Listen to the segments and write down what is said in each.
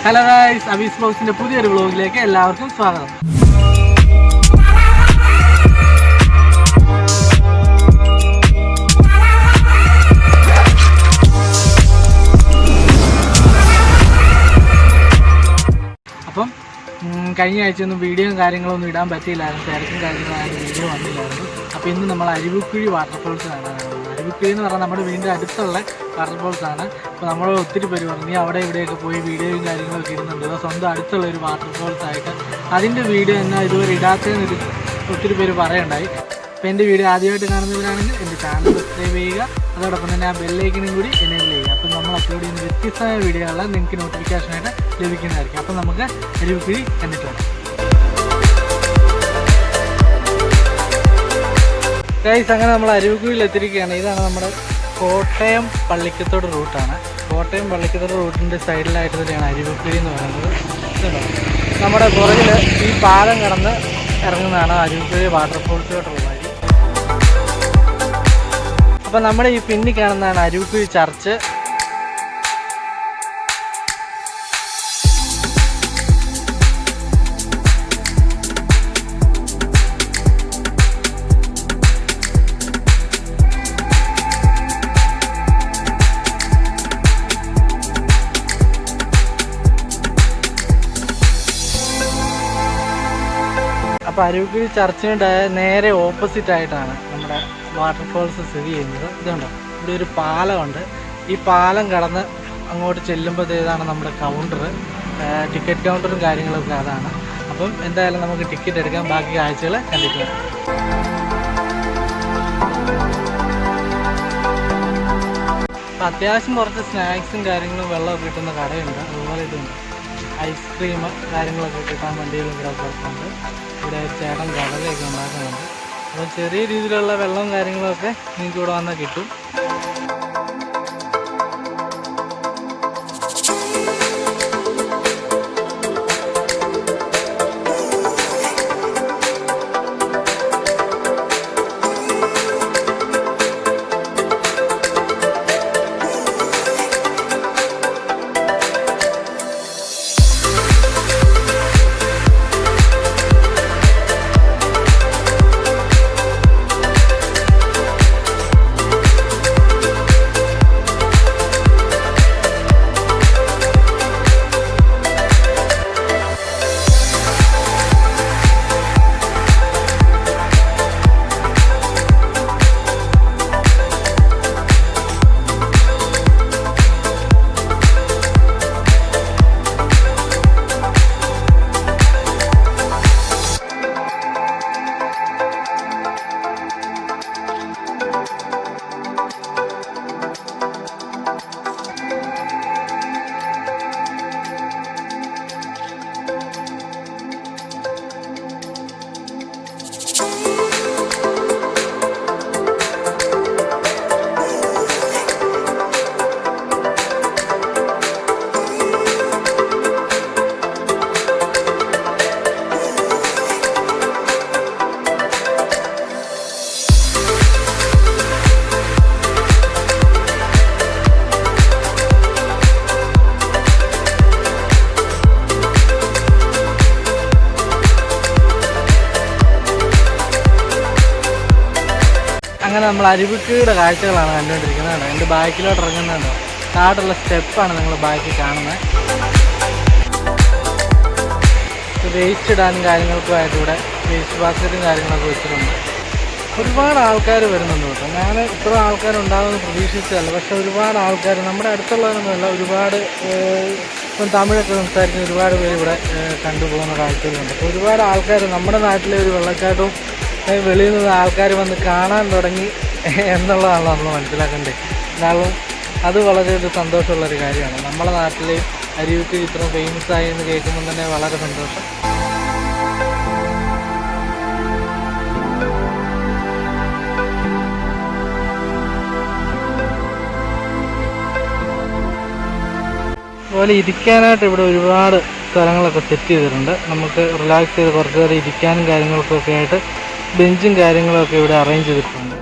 Hello guys, അബീസ് ബ്ലോഗ്സിന്റെ പുതിയൊരു വ്ലോഗിലേക്ക് എല്ലാവർക്കും സ്വാഗതം. അപ്പം കഴിഞ്ഞ ആഴ്ചയൊന്നും വീഡിയോയും കാര്യങ്ങളൊന്നും ഇടാൻ പറ്റിയില്ലായിരുന്നു, തിരക്കും കാര്യങ്ങളായിരുന്നു, വീഡിയോ വന്നില്ലായിരുന്നു. അപ്പോൾ ഇന്ന് നമ്മൾ അരുവിക്കുഴി വാട്ടർഫോൾസ് കാണാനാണ്. അരുവിക്കുഴി എന്ന് പറഞ്ഞാൽ നമ്മുടെ വീടിൻ്റെ അടുത്തുള്ള വാട്ടർഫോൾസാണ്. അപ്പോൾ നമ്മൾ ഒത്തിരി പേര് പറഞ്ഞു അവിടെ ഇവിടെയൊക്കെ പോയി വീഡിയോയും കാര്യങ്ങളൊക്കെ ഇടുന്നുണ്ട്, സ്വന്തം അടുത്തുള്ള ഒരു വാട്ടർഫോൾസ് ആയിട്ട്. അതിൻ്റെ വീഡിയോ എന്നാൽ ഇതുവരെ ഇടാത്തതെന്ന് ഒത്തിരി പേര് പറയുണ്ടായി. അപ്പോൾ എൻ്റെ വീഡിയോ ആദ്യമായിട്ട് കാണുന്നവരാണെങ്കിൽ എൻ്റെ ചാനൽ സബ്സ്ക്രൈബ് ചെയ്യുക, അതോടൊപ്പം തന്നെ ആ ബെല്ലൈക്കനും കൂടി എനേബിൾ ചെയ്യുക. അപ്പോൾ നമ്മൾ അപ്ലോഡ് ചെയ്യുന്ന വ്യത്യസ്തമായ വീഡിയോകളെല്ലാം നിങ്ങൾക്ക് നോട്ടിഫിക്കേഷനായിട്ട് ലഭിക്കുന്നതായിരിക്കും. അപ്പോൾ നമുക്ക് അരുവിക്കുഴി കണ്ടിട്ട് വരാം. ഗൈസ്, അങ്ങനെ നമ്മൾ അരുവിക്കുഴിയിൽ എത്തിയിരിക്കുകയാണ്. ഇതാണ് നമ്മുടെ കോട്ടയം പള്ളിക്കത്തോട് റൂട്ടാണ്. കോട്ടയം പള്ളിക്കത്തോട് റൂട്ടിൻ്റെ സൈഡിലായിട്ട് തന്നെയാണ് അരുവിക്കുഴി എന്ന് പറയുന്നത്. നമ്മുടെ പുറകിൽ ഈ പാലം കടന്ന് ഇറങ്ങുന്നതാണ് അരുവിക്കുഴി വാട്ടർഫോൾസിലോട്ടുള്ള വഴി. അപ്പോൾ നമ്മുടെ ഈ പിന്നിൽ കാണുന്നതാണ് അരുവിക്കുഴി ചർച്ച്. അപ്പോൾ അരുവിക്കുഴി ചർച്ചിൻ്റെ നേരെ ഓപ്പോസിറ്റ് ആയിട്ടാണ് നമ്മുടെ വാട്ടർഫോൾസ് സ്ഥിതി ചെയ്യുന്നത്. ഇതുണ്ട്, ഇവിടെ ഒരു പാലമുണ്ട്. ഈ പാലം കടന്ന് അങ്ങോട്ട് ചെല്ലുമ്പോഴത്തേതാണ് നമ്മുടെ കൗണ്ടർ, ടിക്കറ്റ് കൗണ്ടറും കാര്യങ്ങളൊക്കെ അതാണ്. അപ്പം എന്തായാലും നമുക്ക് ടിക്കറ്റ് എടുക്കാം, ബാക്കി കാഴ്ചകൾ കണ്ടിട്ട് വരാം. അപ്പം അത്യാവശ്യം കുറച്ച് സ്നാക്സും കാര്യങ്ങളും വെള്ളമൊക്കെ കിട്ടുന്ന കടയുണ്ട്. അതുപോലെ ഇതുണ്ട്, ഐസ്ക്രീം കാര്യങ്ങളൊക്കെ കിട്ടാൻ വണ്ടികളും ഇവിടെ പുറത്തുണ്ട്. ഇവിടെ ചേട്ടൻ കടലയൊക്കെ ഉണ്ടാക്കുന്നുണ്ട്. അപ്പോൾ ചെറിയ രീതിയിലുള്ള വെള്ളവും കാര്യങ്ങളൊക്കെ നിങ്ങൾക്ക് ഇവിടെ വന്നാൽ കിട്ടും. അങ്ങനെ നമ്മൾ അരുവിക്കുഴിയുടെ കാഴ്ചകളാണ് കണ്ടുകൊണ്ടിരിക്കുന്നത്. എൻ്റെ ബാക്കിലോട്ട് ഇറങ്ങുന്നുണ്ടോ, താഴോട്ടുള്ള സ്റ്റെപ്പാണ് നിങ്ങൾ ബാക്കിൽ കാണുന്നത്. വേസ്റ്റ് ഇടാനും കാര്യങ്ങൾക്കുമായിട്ട് ഇവിടെ വേസ്റ്റ് ബാസ്ക്കറ്റും കാര്യങ്ങളൊക്കെ വെച്ചിട്ടുണ്ട്. ഒരുപാട് ആൾക്കാർ വരുന്നുണ്ട് കേട്ടോ. ഞാൻ ഇത്ര ആൾക്കാരുണ്ടാകുമെന്ന് പ്രതീക്ഷിച്ചതല്ല, പക്ഷേ ഒരുപാട് ആൾക്കാർ നമ്മുടെ അടുത്തുള്ളവരൊന്നുമല്ല, ഒരുപാട് ഇപ്പം തമിഴൊക്കെ സംസാരിക്കുന്ന ഒരുപാട് പേര് ഇവിടെ കണ്ടുപോകുന്ന കാഴ്ചകളുണ്ട്. അപ്പോൾ ഒരുപാട് ആൾക്കാർ നമ്മുടെ നാട്ടിലെ ഒരു വെള്ളച്ചാട്ടവും വെളിയിൽ നിന്ന് ആൾക്കാർ വന്ന് കാണാൻ തുടങ്ങി എന്നുള്ളതാണ് നമ്മൾ മനസ്സിലാക്കേണ്ടത്. എന്നാലും അത് വളരെ ഒരു സന്തോഷമുള്ളൊരു കാര്യമാണ്. നമ്മുടെ നാട്ടിൽ അരുവിക്കുഴി ഇത്ര ഫേമസ് ആയി എന്ന് കേൾക്കുമ്പോൾ തന്നെ വളരെ സന്തോഷം. അതുപോലെ ഇരിക്കാനായിട്ട് ഇവിടെ ഒരുപാട് സ്ഥലങ്ങളൊക്കെ സെറ്റ് ചെയ്തിട്ടുണ്ട്. നമുക്ക് റിലാക്സ് ചെയ്ത് കുറച്ച് നേരം ഇരിക്കാനും കാര്യങ്ങൾക്കൊക്കെ ആയിട്ട് ബെഞ്ചും കാര്യങ്ങളൊക്കെ ഇവിടെ അറേഞ്ച് ചെയ്തിട്ടുണ്ട്.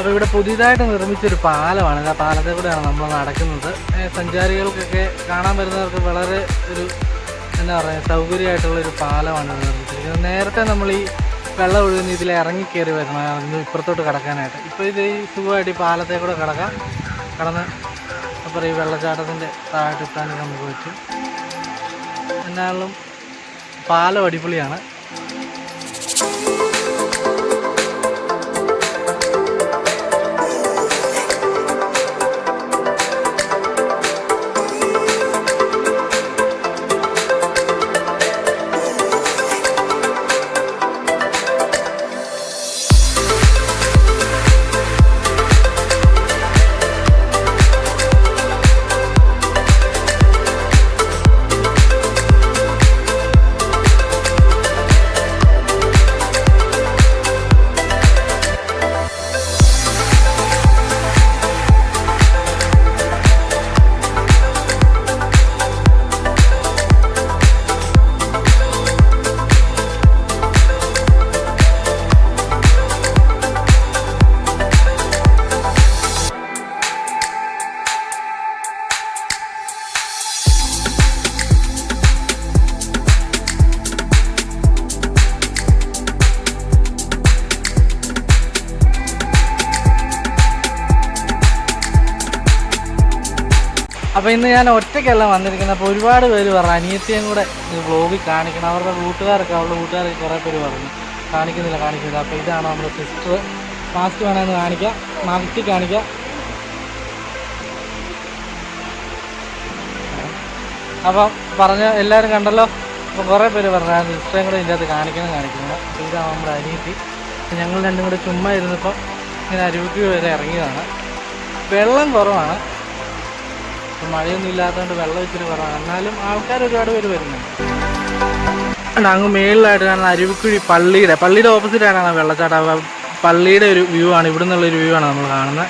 അപ്പോൾ ഇവിടെ പുതിയതായിട്ട് നിർമ്മിച്ചൊരു പാലമാണ്. ആ പാലത്തെ കൂടെയാണ് നമ്മൾ നടക്കുന്നത്. സഞ്ചാരികൾക്കൊക്കെ കാണാൻ വരുന്നവർക്ക് വളരെ ഒരു എന്താ പറയുക സൗകര്യമായിട്ടുള്ളൊരു പാലമാണ് നിർമ്മിച്ചിരിക്കുന്നത്. നേരത്തെ നമ്മൾ ഈ വെള്ളം ഒഴുകുന്ന ഇതിൽ ഇറങ്ങി കയറി വരണം ഇപ്പുറത്തോട്ട് കിടക്കാനായിട്ട്. ഇപ്പോൾ ഇത് ഈ സുഖമായിട്ട് ഈ പാലത്തെ കൂടെ കടന്ന് അപ്പോൾ ഈ വെള്ളച്ചാട്ടത്തിൻ്റെ താഴെത്താൻ നമുക്ക് പറ്റും. എന്നാലും പാലം അടിപൊളിയാണ്. അപ്പോൾ ഇന്ന് ഞാൻ ഒറ്റയ്ക്കല്ല വന്നിരിക്കുന്നത്. അപ്പോൾ ഒരുപാട് പേര് പറഞ്ഞു അനിയത്തിയും കൂടെ വ്ലോഗിൽ കാണിക്കണം. അവരുടെ കൂട്ടുകാരൊക്കെ കുറേ പേര് പറഞ്ഞു കാണിക്കുന്നില്ല. അപ്പോൾ ഇതാണ് നമ്മുടെ സിസ്റ്റർ. മാസ്ക് വേണമെന്ന് കാണിക്കാം. അപ്പം പറഞ്ഞ എല്ലാവരും കണ്ടല്ലോ. അപ്പോൾ കുറേ പേര് പറഞ്ഞു സിസ്റ്ററേയും കൂടെ ഇതിൻ്റെ അകത്ത് കാണിക്കണം. അപ്പോൾ ഇതാണ് നമ്മുടെ അനിയത്തി. ഞങ്ങൾ രണ്ടും കൂടെ ചുമ്മാ ഇരുന്നപ്പോൾ ഇങ്ങനെ അരുവിക്കുഴി വരെ ഇറങ്ങിയതാണ്. വെള്ളം കുറവാണ്, മഴയൊന്നും ഇല്ലാത്തതുകൊണ്ട് വെള്ളം ഇച്ചിരി കുറവാണ്. എന്നാലും ആൾക്കാർ ഒരുപാട് പേര് വരുന്നുണ്ട്. അങ്ങ് മേളിലായിട്ട് കാണുന്ന അരുവിക്കുഴി പള്ളിയുടെ ഓപ്പോസിറ്റാണ് വെള്ളച്ചാട്ടം. പള്ളിയുടെ ഒരു വ്യൂ ആണ്, ഇവിടെ നിന്നുള്ളൊരു വ്യൂ ആണ് നമ്മൾ കാണുന്നത്.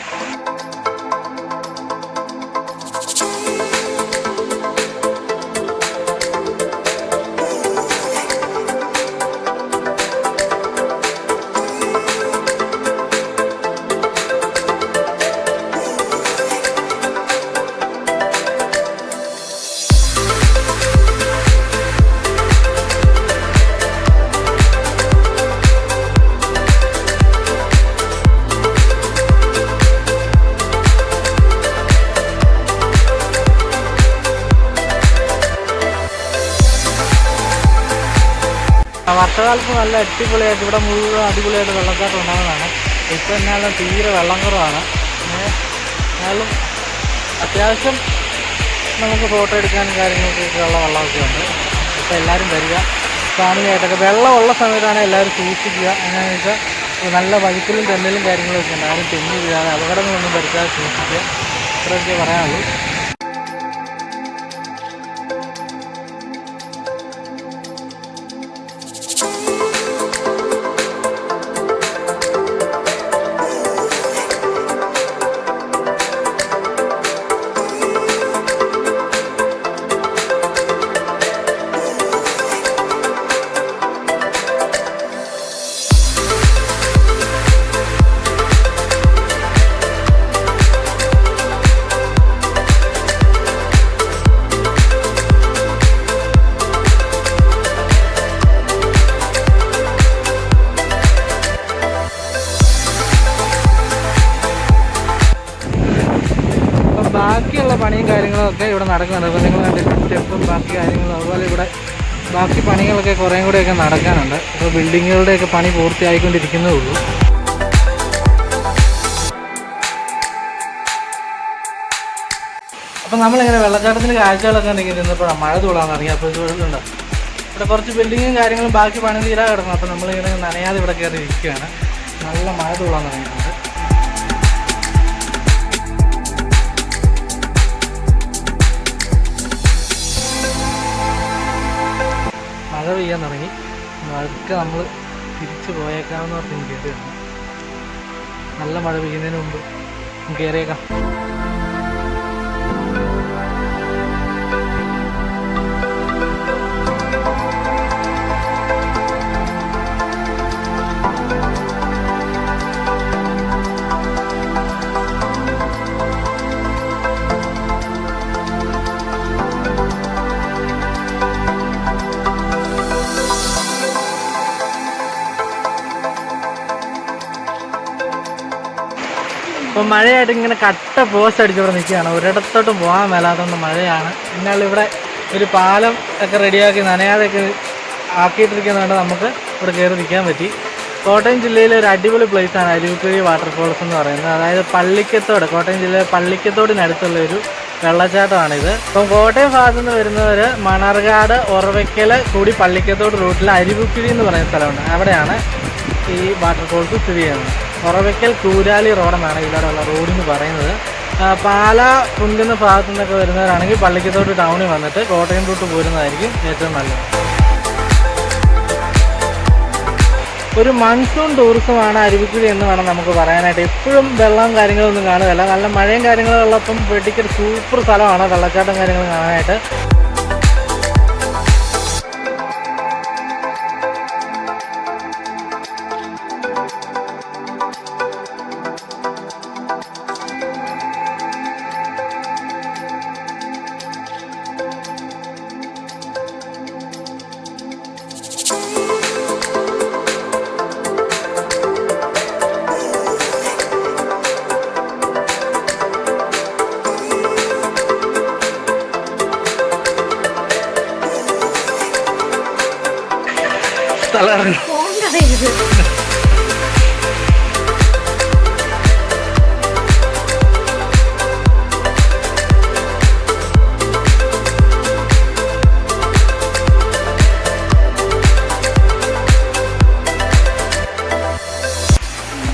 വർഷകാലത്ത് നല്ല അടിപൊളിയായിട്ട് ഇവിടെ മുഴുവൻ അടിപൊളിയായിട്ട് വെള്ളച്ചാട്ടം ഉണ്ടാകുന്നതാണ്. ഇപ്പോൾ എന്നാലും തീരെ വെള്ളം കുറവാണ്. എന്നാലും അത്യാവശ്യം നമുക്ക് ഫോട്ടോ എടുക്കാനും കാര്യങ്ങൾക്കൊക്കെ ഉള്ള വെള്ളമൊക്കെ ഉണ്ട്. അപ്പോൾ എല്ലാവരും വരിക, ഫാമിലിയായിട്ടൊക്കെ. വെള്ളമുള്ള സമയത്താണ് എല്ലാവരും സൂക്ഷിക്കുക. എങ്ങനെയാണെന്ന് വെച്ചാൽ നല്ല വഴുക്കലും തെന്നലും കാര്യങ്ങളൊക്കെ ഉണ്ട്. ആരും തെന്നി വീഴാതെ അപകടങ്ങളൊന്നും വരുത്താതെ സൂക്ഷിക്കുക. ഇത്രയൊക്കെ പറയാനുള്ളൂ. ബാക്കിയുള്ള പണിയും കാര്യങ്ങളൊക്കെ ഇവിടെ നടക്കുന്നുണ്ട്. അപ്പോൾ നിങ്ങൾ കണ്ടിട്ട് സ്റ്റെപ്പും ബാക്കി കാര്യങ്ങളും അതുപോലെ ഇവിടെ ബാക്കി പണികളൊക്കെ കുറേയും കൂടെയൊക്കെ നടക്കാനുണ്ട്. അപ്പോൾ ബിൽഡിങ്ങുകളുടെയൊക്കെ പണി പൂർത്തിയായിക്കൊണ്ടിരിക്കുന്നേ ഉള്ളൂ. അപ്പോൾ നമ്മളിങ്ങനെ വെള്ളച്ചാട്ടത്തിൻ്റെ കാഴ്ചകളൊക്കെ ഉണ്ടെങ്കിൽ നിന്നപ്പോഴാണ് മഴ തൂളാന്ന് ഇറങ്ങി. അപ്പോൾ ഇതുണ്ട് ഇവിടെ കുറച്ച് ബിൽഡിങ്ങും കാര്യങ്ങളും ബാക്കി പണി തീരാ കിടക്കണം. അപ്പോൾ നമ്മളിങ്ങനെ നനയാതെ ഇവിടെ കയറി ഇരിക്കുകയാണ്. നല്ല മഴ തൂളാന്ന് ഇറങ്ങിയിട്ടുണ്ട്. മഴ പെയ്യാൻ തുടങ്ങി. അതൊക്കെ നമ്മൾ തിരിച്ചു പോയേക്കാമെന്ന് പറഞ്ഞ് കയറിയാണ്. നല്ല മഴ പെയ്യുന്നതിന് മുമ്പ് കയറിയേക്കാം. അപ്പം മഴയായിട്ട് ഇങ്ങനെ കട്ട പോസ്റ്റ് അടിച്ചിവിടെ നിൽക്കുകയാണ്. ഒരിടത്തോട്ടും പോകാൻ മേലാത്തതുകൊണ്ട് മഴയാണ്. എന്നാൽ ഇവിടെ ഒരു പാലം ഒക്കെ റെഡിയാക്കി നനയാതെയൊക്കെ ആക്കിയിട്ടിരിക്കുന്നതുകൊണ്ട് നമുക്ക് ഇവിടെ കയറി നിൽക്കാൻ പറ്റി. കോട്ടയം ജില്ലയിലെ ഒരു അടിപൊളി പ്ലേസാണ് അരുവിക്കുഴി വാട്ടർഫോൾസ് എന്ന് പറയുന്നത്. അതായത് പള്ളിക്കത്തോട്, കോട്ടയം ജില്ലയിലെ പള്ളിക്കത്തോടിനടുത്തുള്ള ഒരു വെള്ളച്ചാട്ടമാണിത്. അപ്പം കോട്ടയം ഭാഗത്തു നിന്ന് വരുന്നവർ മണർകാട് ഒറവക്കൽ കൂടി പള്ളിക്കത്തോട് റൂട്ടിൽ അരുവിക്കുഴി എന്ന് പറയുന്ന സ്ഥലമുണ്ട്. അവിടെയാണ് ഈ വാട്ടർഫോൾസ് സ്ഥിതി ചെയ്യുന്നത്. ഒറവക്കൽ കൂരാലി റോഡെന്നാണ് ഇതിലൂടെയുള്ള റോഡിന് പറയുന്നത്. പാല കുണ്ടുന്ന ഭാഗത്തു നിന്നൊക്കെ വരുന്നവരാണെങ്കിൽ പള്ളിക്കത്തോട് ടൗണിൽ വന്നിട്ട് കോട്ടയം റൂട്ട് പോരുന്നതായിരിക്കും ഏറ്റവും നല്ലത്. ഒരു മൺസൂൺ ടൂറിസമാണ് അരുവിക്കുഴി എന്ന് വേണം നമുക്ക് പറയാനായിട്ട്. എപ്പോഴും വെള്ളം കാര്യങ്ങളൊന്നും കാണുകയല്ല. നല്ല മഴയും കാര്യങ്ങളും ഉള്ളപ്പം വെട്ടിക്കൊരു സൂപ്പർ സ്ഥലമാണ് വെള്ളച്ചാട്ടം കാര്യങ്ങൾ കാണാനായിട്ട്.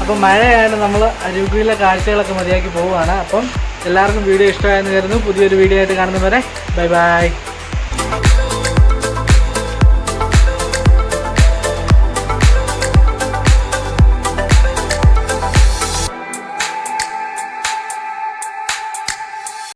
അപ്പം മഴയായിട്ട് നമ്മൾ അരുവിക്കുഴിയിലെ കാഴ്ചകളൊക്കെ മതിയാക്കി പോവുകയാണ്. അപ്പം എല്ലാവർക്കും വീഡിയോ ഇഷ്ടമായെന്ന് കരുതുന്നു. പുതിയൊരു വീഡിയോ ആയിട്ട് കാണുന്നവരെ ബൈ ബൈ.